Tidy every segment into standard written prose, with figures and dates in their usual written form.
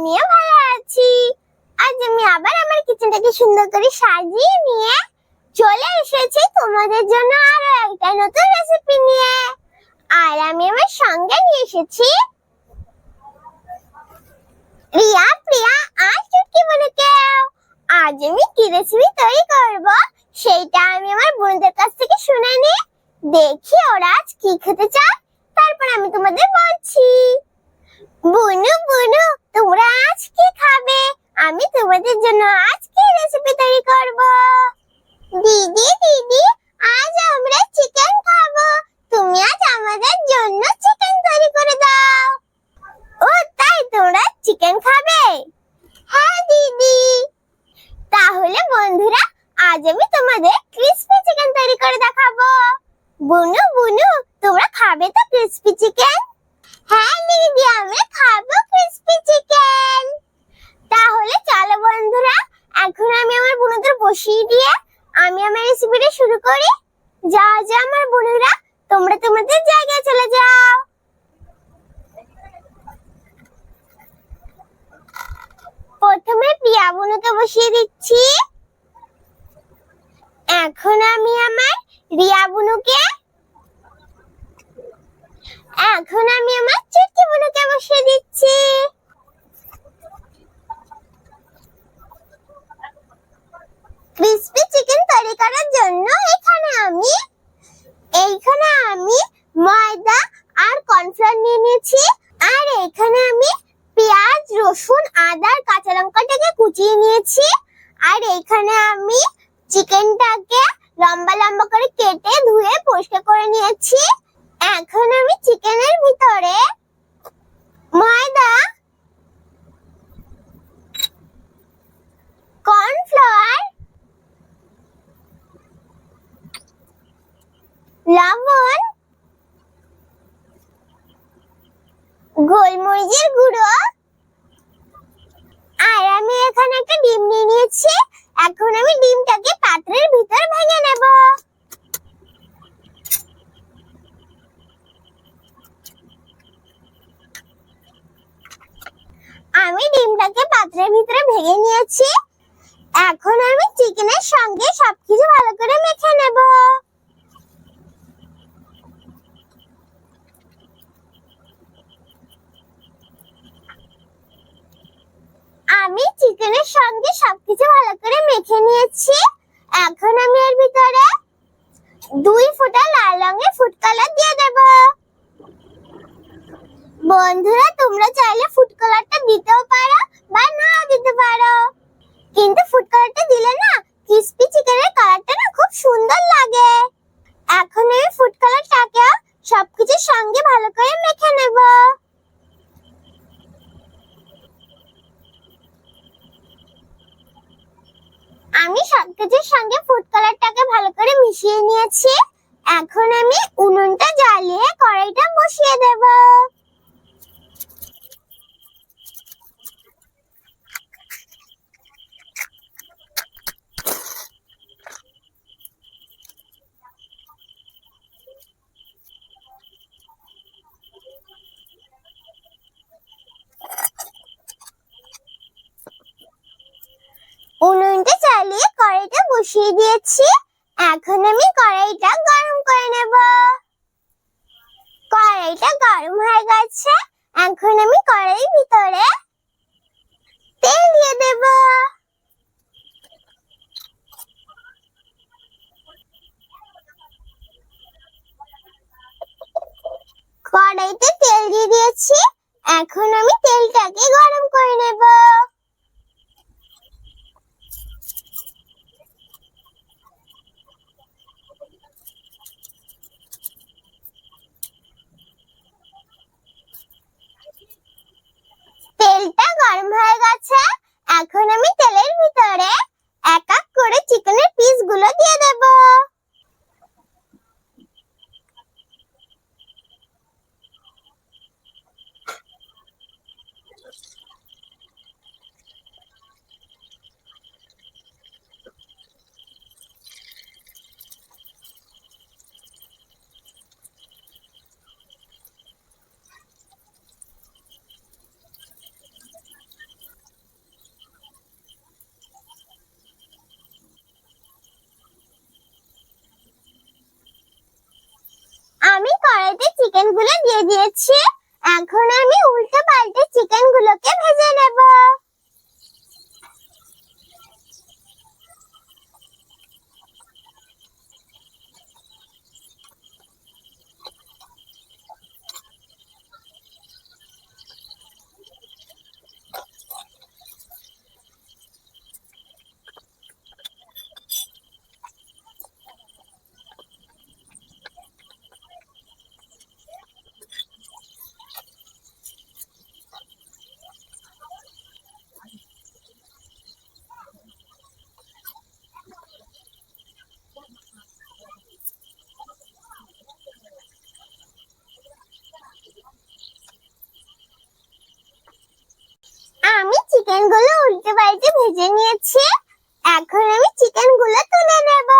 আমিও ভালো আছি। আজ আমি আবার আমার কিচেনটাকে সুন্দর করে সাজিয়ে নিয়ে চলে এসেছি তোমাদের জন্য আরো একটা নতুন রেসিপি নিয়ে। আর আমি আমার সঙ্গে নিয়ে এসেছি রিয়া, প্রিয়া আর চুটকি বোনকেও। আজ আমি কি রেসিপি তৈরি করব সেটা আমি আমার বোনদের কাছ থেকে শুনে নিই, দেখি ওরা আজ কি খেতে চায়, তারপর আমি তোমাদের বলছি। বুনু বুনু, তোমরা আজ কি খাবে? আমি তোমাদের জন্য আজ কি রেসিপি তৈরি করব। দিদি দিদি, আজ আমরা চিকেন খাবো, তুমি আজ আমাদের জন্য চিকেন তৈরি করে দাও। ও তাই, তোমরা চিকেন খাবে? হ্যাঁ দিদি। তাহলে বন্ধুরা, আজ আমি তোমাদের ক্রিসপি চিকেন তৈরি করে দেখাবো। বুনু বুনু, তোমরা খাবে তো ক্রিসপি চিকেন? হ্যাঁ দিদি, আমরা খাবো ক্রিসপি চিকেন। তাহলে চলো বন্ধুরা, এখন আমি আমার বোনদের বসিয়ে দিয়ে আমি আমার রেসিপিটা শুরু করি। যা যা আমার বোনেরা, তোমরা তোমাদের জায়গায় চলে যাও। প্রথমে প্রিয়া বোনকে বসিয়ে দিচ্ছি। এখন আমি আমার রিয়া বোনকে, এখন আমি আমার চুটকি বোনকে বসিয়ে দিচ্ছি। ক্রিসপি চিকেন তৈরি করার জন্য এইখানে আমি ময়দা আর কর্নফ্লাওয়ার নিয়ে নিয়েছি। আর এখানে আমি পেঁয়াজ, রসুন, আদা আর কাঁচা লঙ্কাটাকে কুচিয়ে নিয়েছি। আর এখানে আমি চিকেনটাকে লম্বা লম্বা করে কেটে ধুয়ে পরিষ্কার করে নিয়েছি। এখন আমি চিকেনের ভিতরে ময়দা, কর্নফ্লাওয়ার, লবণ, গোলমরিচের গুঁড়ো আর আমি এখানে একটা ডিম নিয়ে নিয়েছি। এখন আমি ডিমটাকে পাত্রের ভিতর ভেঙে নেব। আমি ডিমটাকে পাত্রের ভিতরে ভেঙে নিয়েছি। এখন আমি চিকেনের সঙ্গে সবকিছু ভালো করে মেখে নেব। আমি চিকেনের সঙ্গে সবকিছু ভালো করে মেখে নিয়েছি। এখন আমি এর ভিতরে 2 ফোঁটা লাল রঙের ফুড কালার দিয়ে দেব। বন্ধুরা, তোমরা চাইলে ফুড কালারটা দিতেও পারো বা নাও দিতে পারো, কিন্তু ফুড কালারটা দিলে না ক্রিসপি চিকেনের কালারটা না খুব সুন্দর লাগে। এখন আমি ফুড কালারটাকে সবকিছুর সঙ্গে ভালো করে মেখে নেব। আমি সবকিছুর সঙ্গে ফুড কালারটাকে ভালো করে মিশিয়ে নিয়েছি। এখন আমি উনুনটা জ্বালিয়ে কড়াইটা বসিয়ে দেব। উনুনটা জ্বালিয়ে কড়াইটা বসিয়ে দিয়েছি। এখন আমি কড়াইটা গরম করে নেব। কড়াইটা গরম হয়ে গেছে। এখন আমি কড়াইয়ের ভিতরে তেল দিয়ে দেব। কড়াইতে তেল দিয়ে দিয়েছি। এখন আমি তেলটাকে গরম করে নেব। তেলটা গরম হয়ে গেছে। এখন আমি তেলের ভিতরে এক এক করে চিকেনের পিসগুলো দিয়ে দেব। দিয়ে দিয়েছি। এখন আমি উল্টে পাল্টে চিকেন গুলোকে ভেজে নেব। আমি চিকেন গুলো উল্টে পাল্টে ভেজে নিয়েছি। এখন আমি চিকেন গুলো তুলে নেব।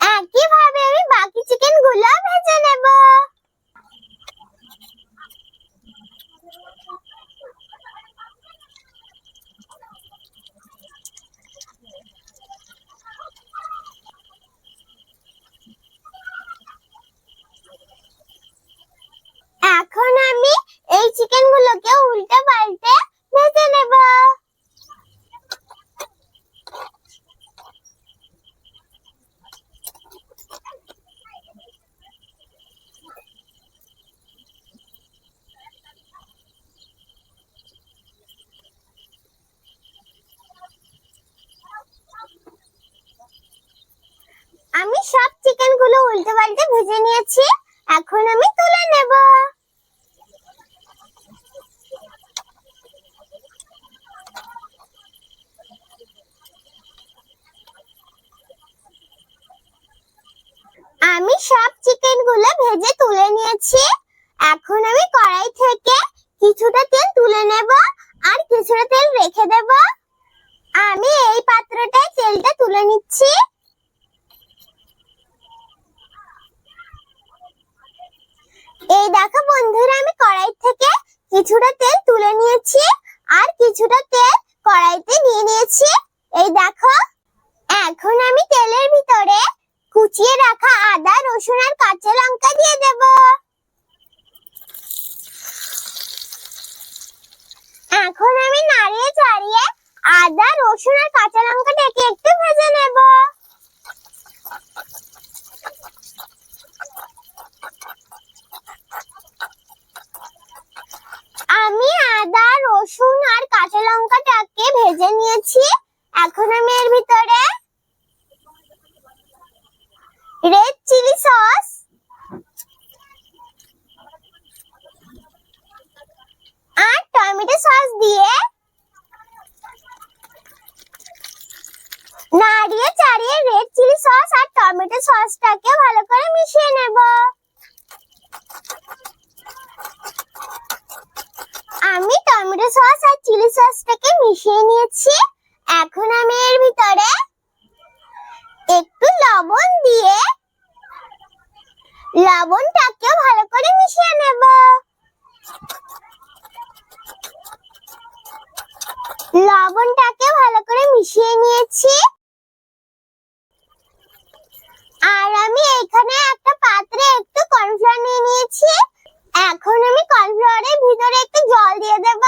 একইভাবে আমি বাকি চিকেন গুলো ভেজে নেব। এখন আমি এই চিকেন গুলোকে উল্টে পাল্টে ভেজে নেব। আমি সব চিকেন গুলো উল্টে পাল্টে ভেজে নিয়েছি। এখন আমি তুলে নেব। আমি সব চিকেন গুলো ভেজে তুলে নিয়েছি। এখন আমি কড়াই থেকে কিছুটা তেল তুলে নেব আর কিছুটা তেল রেখে দেব। আমি এই পাত্রটায় তেলটা তুলে নিচ্ছি। এই দেখো বন্ধুরা, আমি কড়াই থেকে কিছুটা তেল তুলে নিয়েছি আর কিছুটা তেল কড়াইতে নিয়ে নিয়েছি। এই দেখো, এখন আমি তেলের ভিতরে কুচিয়ে রাখা আদা, রসুন আর কাঁচা লঙ্কা দিয়ে দেব। এখন আমি নাড়িয়ে চাড়িয়ে আদা, রসুন আর কাঁচা লঙ্কাটাকে একটু ভেজে নেব। আমি আদা, রসুন আর কাঁচা লঙ্কাটাকে ভেজে নিয়েছি। এখন আমি এর ভিতরে রেড চিলি সস, আর টমেটো সস দিয়ে নাড়িয়ে চাড়িয়ে রেড চিলি সস আর টমেটো সসটাকে ভালো করে মিশিয়ে নেব। আমি টমেটো সস আর চিলি সসটাকে মিশিয়ে নিয়েছি। এখন আমি এর ভিতরে একটু লবণ দিয়ে লবণটাকে ভালো করে মিশিয়ে নেব। লবণটাকে ভালো করে মিশিয়ে নিয়েছি। আর আমি এখানে একটা পাত্রে একটু কর্নফ্লাওয়ার নিয়ে নিয়েছি। এখন আমি কর্নফ্লাওয়ারের ভিতরে একটু জল দিয়ে দেব।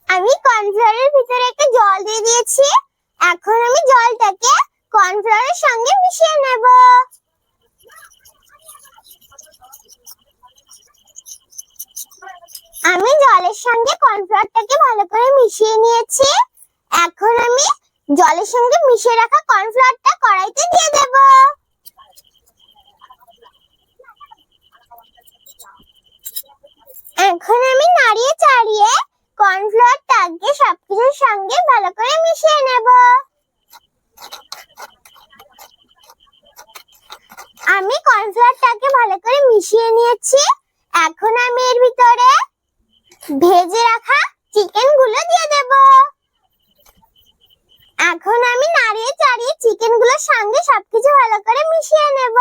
আমি কর্নফ্লাওয়ারের ভিতরে একটু জল দিয়ে দিয়েছি। এখন আমি জলটাকে কর্নফ্লাওয়ারের সঙ্গে মিশিয়ে নেব। আমি জলের সঙ্গে কর্নফ্লাওয়ারটাকে ভালো করে মিশিয়ে নিয়েছি। এখন আমি জলের সঙ্গে মিশিয়ে রাখা কর্নফ্লাওয়ারটা কড়াইতে দিয়ে দেব। এখন আমি নাড়িয়ে চাড়িয়ে কর্নফ্লাওয়ারটাকে সবকিছুর সঙ্গে ভালো করে মিশিয়ে নেব। আমি কর্নফ্লাওয়ারটাকে ভালো করে মিশিয়ে নিয়েছি। এখন আমি এর ভিতরে ভেজে রাখা চিকেন গুলো দিয়ে দেব। এখন আমি নাড়িয়ে চাড়িয়ে চিকেন গুলোর সঙ্গে সবকিছু ভালো করে মিশিয়ে নেব।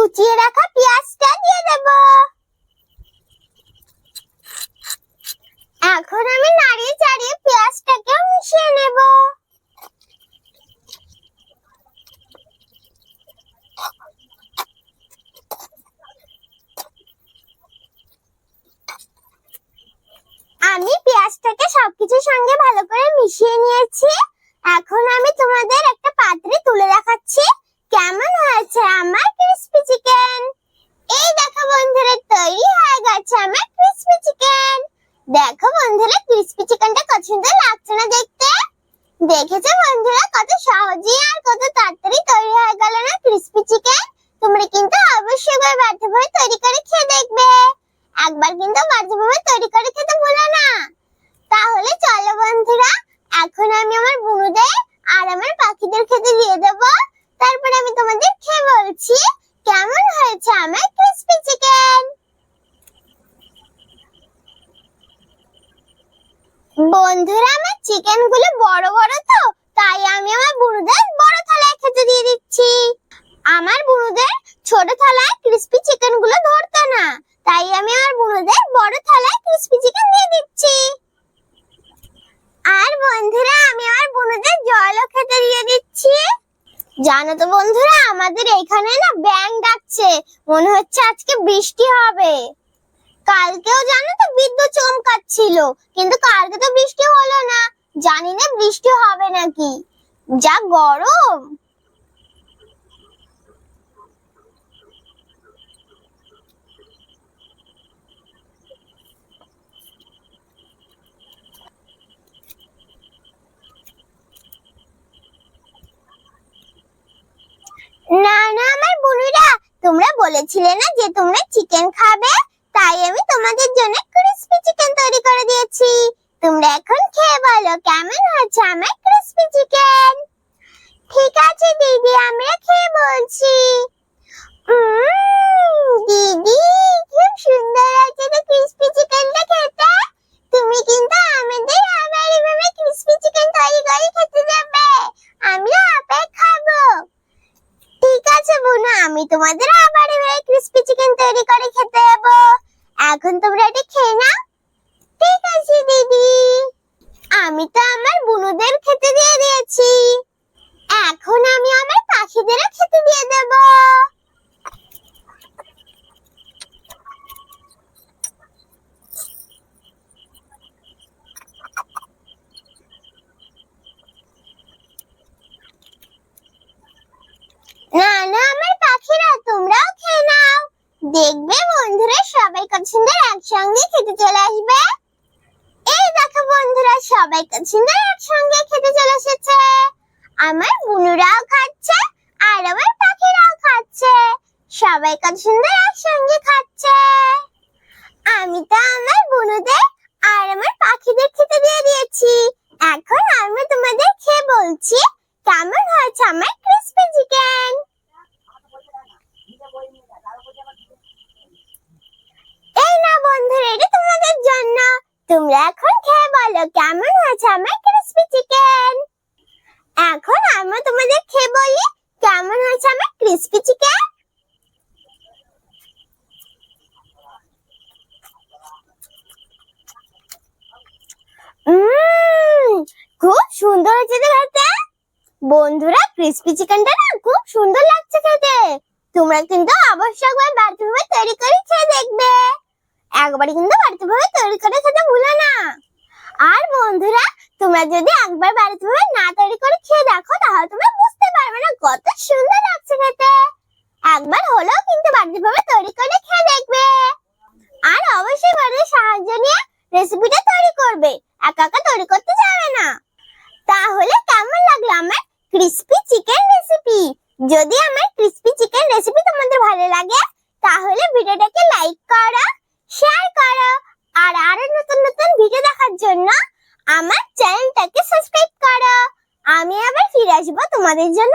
কুচিয়ে রাখা পেঁয়াজটা দিয়ে দেব। এখন আমি নাড়িয়ে চাড়িয়ে পেঁয়াজটাকেও মিশিয়ে নেব। আমি পেঁয়াজটাকে সবকিছুর সঙ্গে ভালো করে মিশিয়ে নিয়েছি। এখন আমি তোমাদের একটা পাত্রে তুলে দেখাচ্ছি কেমন হয়েছে আমার ক্রিসপি চিকেন। এই দেখো বন্ধুরা, তৈরি হয়ে গেছে আমার ক্রিসপি চিকেন। দেখো বন্ধুরা, ক্রিসপি চিকেনটা কত সুন্দর লাগছে না দেখতে? দেখেছো বন্ধুরা, কত সহজেই আর কত তাড়াতাড়ি তৈরি হয়ে গেল না ক্রিসপি চিকেন? তোমরা কিন্তু অবশ্যই বাড়িতে তৈরি করে খেয়ে দেখবে। একবার কিন্তু বাড়িতে তৈরি করে খেতে ভুলো না। তাহলে চলো বন্ধুরা, এখন আমি আমার বুনুদের আর আমার পাখিদের খেতে দিয়ে দেব। তারপর আমি তোমাদের খেয়ে বলছি কেমন হয়েছে আমার ক্রিসপি চিকেন। বন্ধুরা, আমার চিকেন গুলো বড় বড় তো, তাই আমি আমার বুনুদের বড় থালায় খেতে দিয়ে দিচ্ছি। আমার বুনুদের ছোট থালায় ক্রিসপি চিকেন গুলো ধরতো না, তাই আমি আমার বুনুদের বড় থালায় ক্রিসপি চিকেন দিয়ে দিচ্ছি। আর বন্ধুরা, আমি আমার বুনুদের জলও খেতে দিয়ে দিচ্ছি। জানো তো বন্ধুরা, আমাদের এখানে না ব্যাঙ ডাকছে, মনে হচ্ছে আজকে বৃষ্টি হবে। কালকেও জানো তো বিদ্যুৎ চমকাচ্ছিল, কিন্তু কালকে তো বৃষ্টি হলো না। জানি না বৃষ্টি হবে নাকি, যা গরম। না না আমার বুনুরা, তোমরা বলেছিলে না যে তোমরা চিকেন খাবে, তাই আমি তোমাদের জন্য ক্রিসপি চিকেন তৈরি করে দিয়েছি। তোমরা এখন খেয়ে বলো কেমন হয়েছে আমার ক্রিসপি চিকেন। ঠিক আছে দিদি, আমরা খেয়ে বলছি। দিদি, খুব সুন্দর আছে তো ক্রিসপি চিকেনটা খেতে। তুমি কিন্তু আমাদের আবার এভাবে ক্রিসপি চিকেন তৈরি করে খেতে দেবে, আমরা আবার খাবো। ঠিক আছে বোনা, আমি তোমাদের আবার এভাবে ক্রিসপি চিকেন তৈরি করে খেতে দেবো। এখন তোমরা এটা খেয়ে নাও। ঠিক আছে দিদি। আমি তো আমার বুনুদের খেতে দিয়ে দিয়েছি, এখন আমি আমার পাখিদেরও খেতে দিয়ে দেব। না না আমার পাখিরা, তোমরাও খেয়ে নাও। দেখবে বন্ধুরা, সবাই কত সুন্দর একসঙ্গে খেতে চলে আসবে। এই দেখো বন্ধুরা, সবাই কত সুন্দর একসঙ্গে খেতে চলে এসেছে। আমার বুনুরাও খাচ্ছে আর আমার পাখিরাও খাচ্ছে, সবাই কত সুন্দর একসঙ্গে খাচ্ছে। আমি তো আমার বুনুদের আর আমার পাখিদের খেতে দিয়ে দিয়েছি। এখন আমি তোমাদের খেয়ে বলছি কেমন হয়েছে আমার ক্রিসপি চিকেন। এই না বন্ধুরা, এটা তোমাদের জন্য। তোমরা এখন খেয়ে বলো কেমন হয়েছে আমার ক্রিসপি চিকেন। এখন আমি তোমাদের খেয়ে বলি কেমন হয়েছে আমার ক্রিসপি চিকেন। খুব সুন্দর হয়েছে খেতে। বন্ধুরা, ক্রিসপি চিকেনটা না খুব সুন্দর লাগছে খেতে। তোমরা কিন্তু অবশ্যই একবার বাড়িতে তৈরি করে খেয়ে দেখবে। একবার কিন্তু বাড়িতে তৈরি করে খেতে ভুলো না। আর বন্ধুরা, তোমরা যদি একবার বাড়িতে না তৈরি করে খেয়ে দেখো, তাহলে তোমরা বুঝতে পারবে না কত সুন্দর লাগছে খেতে। একবার হলেও কিন্তু বাড়িতে তৈরি করে খেয়ে দেখবে। আর অবশ্যই বাড়ির সাহায্য নিয়ে রেসিপিটা তৈরি করবে, একা একা তৈরি করতে যাবে না। তাহলে কেমন লাগলো আমার ক্রিসপি চিকেন রেসিপি? যদি আমার ক্রিসপি চিকেন রেসিপি তোমাদের ভালো লাগে, তাহলে ভিডিওটাকে লাইক করো, শেয়ার করো, আর আরো নতুন নতুন ভিডিও দেখার জন্য আমার চ্যানেলটাকে সাবস্ক্রাইব করো। আমি আবার ফিরে আসবো তোমাদের জন্য